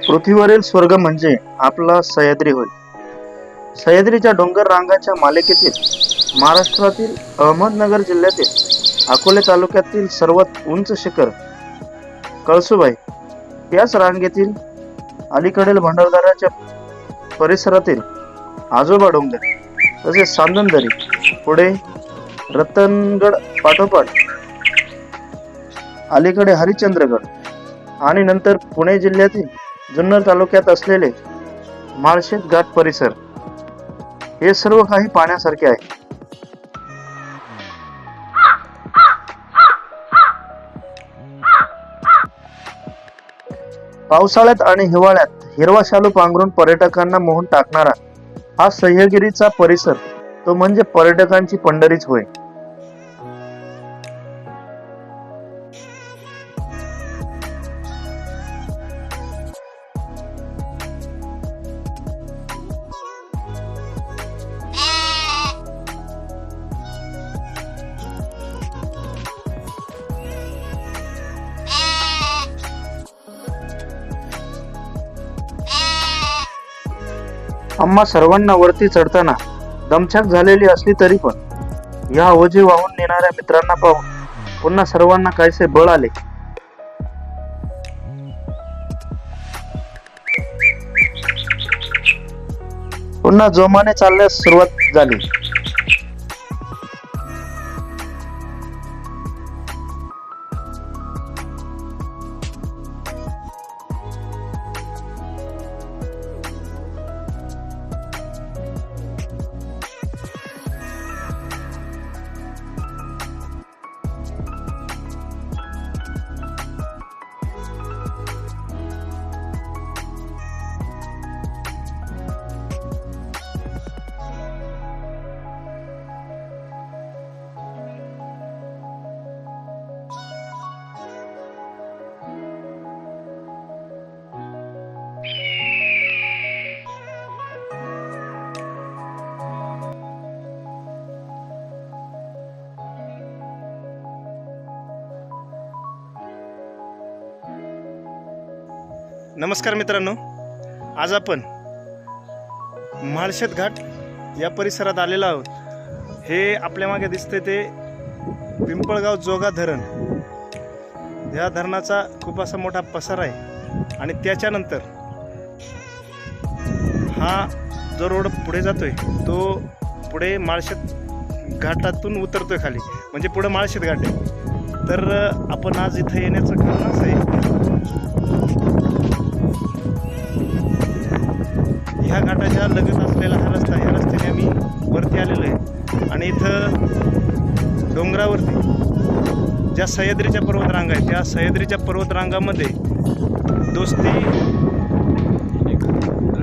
पृथ्वीवरील स्वर्ग म्हणजे आपला सह्याद्री होय. सह्याद्रीच्या डोंगर रांगाच्या मालिकेतील महाराष्ट्रातील अहमदनगर जिल्ह्यातील अकोले तालुक्यातील सर्वात उंच शिखर कळसुबाई, याच रांगेतील अलीकडील भंडारदऱ्याच्या परिसरातील आजोबा डोंगर, तसेच सांदनदरी, पुढे रतनगड पाठोपाठ अलीकडे हरिश्चंद्रगड आणि नंतर पुणे जिल्ह्यातील जुन्नर तालुक्यात असलेले माळशेत घाट परिसर, हे सर्व काही पाहण्यासारखे आहे. पावसाळ्यात आणि हिवाळ्यात हिरवा शालू पांघरून पर्यटकांना मोहून टाकणारा हा सह्याद्रीचा परिसर तो म्हणजे पर्यटकांची पंढरीच होय. आम्हा सर्वांना वरती चढताना दमछाक झालेली असली तरी पण या ओझे वाहून नेणाऱ्या मित्रांना पाहून पुन्हा सर्वांना काहीसे बळ आले. पुन्हा जोमाने चालण्यास सुरुवात झाली. नमस्कार मित्रांनो, आज आपण माळशेत घाट या परिसरात आलेलो आहोत. हे आपल्या मागे दिसते ते पिंपळगाव जोगा धरण. या धरणाचा खूप असा मोठा पसार आहे आणि त्याच्यानंतर हा जो रोड पुढे जातोय तो पुढे माळशेत घाटातून उतरतोय खाली, म्हणजे पुढे माळशेत घाट आहे. तर आपण आज इथं येण्याचं कारण असं आहे, ह्या घाटाच्या लगत असलेला हा रस्ता, या रस्त्याने आम्ही वरती आलेलो आहे आणि इथं डोंगरावरती ज्या सह्याद्रीच्या पर्वतरांगा आहेत त्या सह्याद्रीच्या पर्वतरांगामध्ये दोस्ती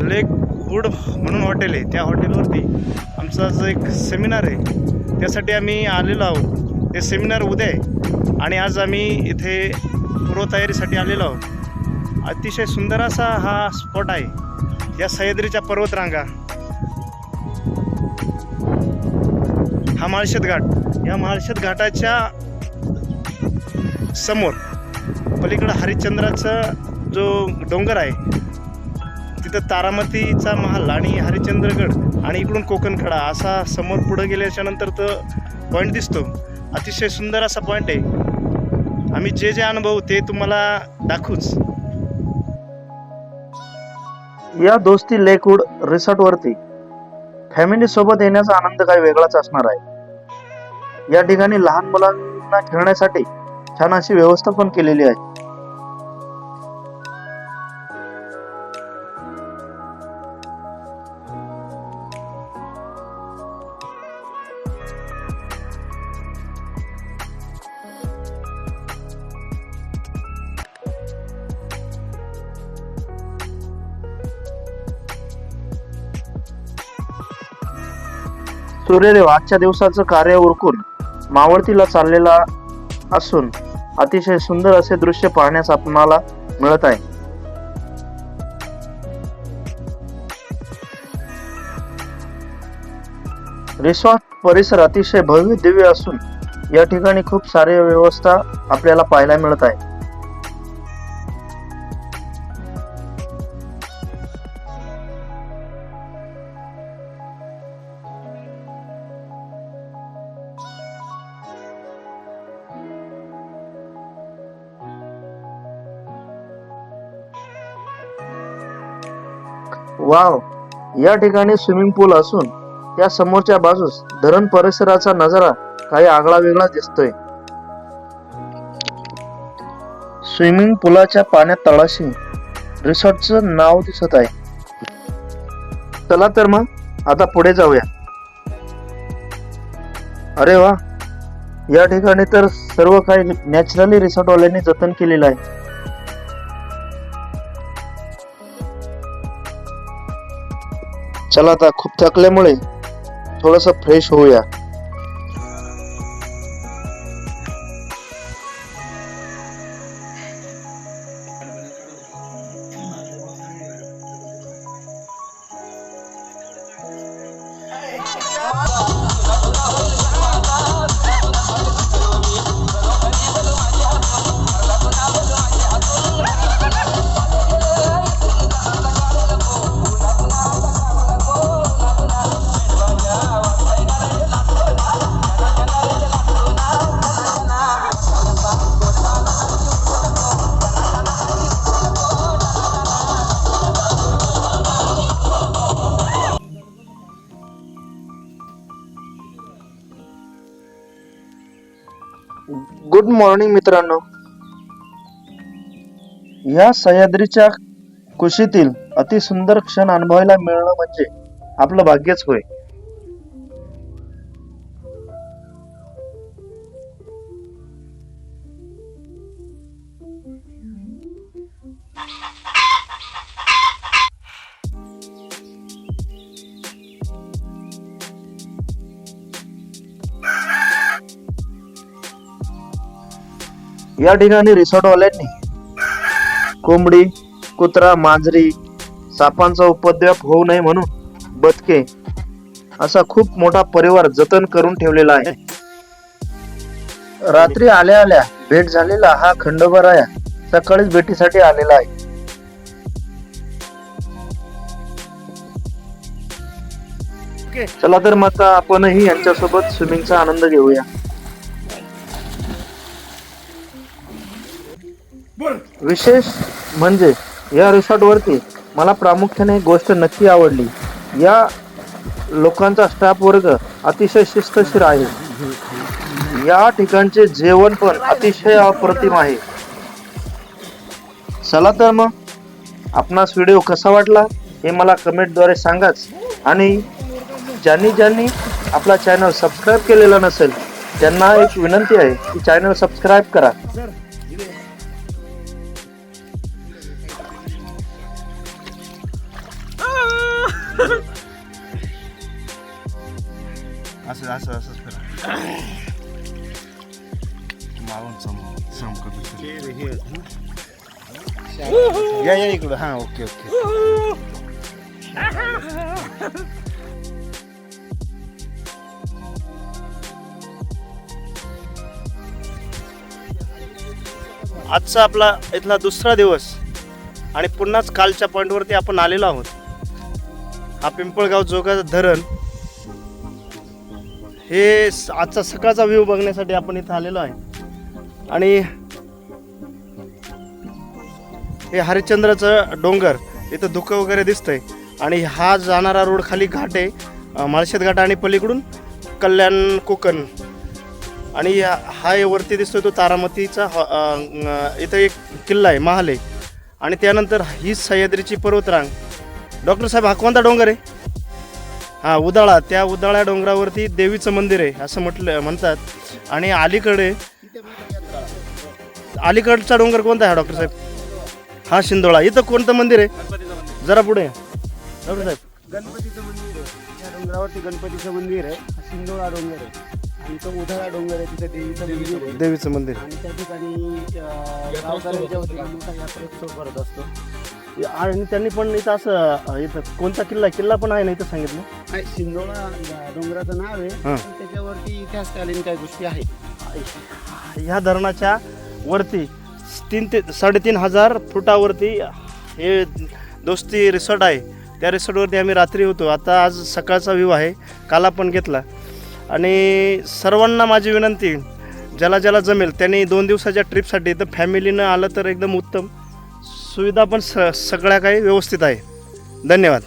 लेकवूड म्हणून हॉटेल आहे. त्या हॉटेलवरती आमचा जो एक सेमिनार आहे त्यासाठी आम्ही आलेलो आहोत. ते सेमिनार उद्या आहे आणि आज आम्ही इथे पूर्वतयारीसाठी आलेलो आहोत. अतिशय सुंदर असा हा स्पॉट आहे, या सह्याद्रीच्या पर्वतरांगा, हा माळशेत घाट. या माळशेत घाटाच्या समोर पलीकडं हरिश्चंद्राचा जो डोंगर आहे तिथं तारामतीचा महल आणि हरिश्चंद्रगड आणि इकडून कोकणकडा असा समोर पुढं गेल्याच्या नंतर तो पॉईंट दिसतो. अतिशय सुंदर असा पॉईंट आहे. आम्ही जे जे अनुभव ते तुम्हाला दाखवूच. या दोस्ती लेकवूड रिसॉर्टवरती फॅमिली सोबत येण्याचा आनंद काही वेगळाच असणार आहे. या ठिकाणी लहान मुलांना खेळण्यासाठी छान अशी व्यवस्था पण केलेली आहे. सूर्यदेव आजच्या दिवसाचं कार्य उरकून मावळतीला चाललेला असून अतिशय सुंदर असे दृश्य पाहण्यास आपणाला मिळत आहे. रिसॉर्ट परिसर अतिशय भव्य दिव्य असून या ठिकाणी खूप सारी व्यवस्था आपल्याला पाहायला मिळत आहे. वाव, या ठिकाणी स्विमिंग पूल असून त्या समोरच्या बाजूस धरण परिसराचा नजारा काही आगळा वेगळा दिसतोय. स्विमिंग पूलाच्या पाण्यात तळाशी रिसॉर्टचं नाव दिसत आहे. चला तर मग आता पुढे जाऊया. अरे वा, या ठिकाणी तर सर्व काही नॅचरली रिसॉर्ट वाल्यांनी जतन केलेलं आहे. चला आता खूप थकल्यामुळे थोडस फ्रेश होऊया. गुड मॉर्निंग मित्रांनो. या सह्याद्रीच्या कुशीतील अतिसुंदर क्षण अनुभवायला मिळणं म्हणजे आपलं भाग्यच होय. या ठिकाणी रिसॉर्ट वाल्यांनी कोंबडी, कुत्रा, मांजरी, सापांचा उपद्रव होऊ नये म्हणून बदके असा खूप मोठा परिवार जतन करून ठेवलेला आहे. रात्री आल्या आल्या भेट झालेला हा खंडोबाराया सकाळीच भेटीसाठी आलेला आहे. चला तर मग आता आपणही यांच्यासोबत स्विमिंगचा आनंद घेऊया. विशेष म्हणजे या रिसॉर्ट वरती मला प्रामुख्याने एक गोष्ट नक्की आवडली. या लोकांचा स्टाफ वर्ग अतिशय शिस्तशीर आहे. या ठिकाणचे जेवण पण अतिशय अप्रतिम आहे. चला तर मग आपणास व्हिडिओ कसा वाटला हे मला कमेंटद्वारे सांगाच. आणि ज्यांनी आपला चॅनल सबस्क्राईब केलेला नसेल त्यांना एक विनंती आहे की चॅनल सबस्क्राईब करा. असंच करा. या इकडं. हा, ओके. आजचा आपला इथला दुसरा दिवस आणि पुन्हाच कालच्या पॉइंटवरती आपण आलेलो आहोत. हा पिंपळगाव जोगाचं धरण हे आजचा सकाळचा व्ह्यू बघण्यासाठी आपण इथं आलेलो आहे. आणि हे हरिश्चंद्राचं डोंगर इथं धुकं वगैरे दिसतंय. आणि हा जाणारा रोड खाली घाट आहे, माळशेत घाट आणि पलीकडून कल्याण कोकण. आणि हा वरती दिसतोय तो तारामतीचा इथं एक किल्ला आहे, महाल आहे. आणि त्यानंतर ही सह्याद्रीची पर्वतरांग. डॉक्टर साहेब, हा कोणता डोंगर आहे? हा, उदाळा. त्या उदाळ्या डोंगरावरती देवीचं मंदिर आहे असं म्हणतात. आणि अलीकडचा डोंगर कोणता आहे डॉक्टर साहेब? हा, शिंदोळा. इथं कोणतं मंदिर आहे? जरा पुढे डॉक्टर साहेब. गणपतीचं मंदिर आहे. त्या डोंगरावरती गणपतीचं मंदिर आहे. शिंदोळा डोंगर आहे. आणि तो उधाळा डोंगर आहे, तिथे देवीचं मंदिर आहे. देवीचं मंदिर. आणि त्या ठिकाणी गावकऱ्यांच्या वतीने मोठा यात्रोत्सव करत असतो. आणि त्यांनी पण इथं असं इथं कोणता किल्ला पण आहे ना इथं सांगितलं. नाही, शिंदोळा डोंगराचं नाव आहे, हां. पण त्याच्यावरती इतिहासकालीन काही गोष्टी आहेत. ह्या धरणाच्या वरती 3 ते 3,500 फुटावरती हे दोस्ती रिसॉर्ट आहे. त्या रिसॉर्टवरती आम्ही रात्री होतो. आता आज सकाळचा व्ह्यू आहे, काल आपण घेतला. आणि सर्वांना माझी विनंती, ज्याला जमेल त्यांनी 2 दिवसाच्या ट्रिपसाठी तर फॅमिलीनं आलं तर एकदम उत्तम. सुविधा पण सगळ्या काही व्यवस्थित आहे. धन्यवाद.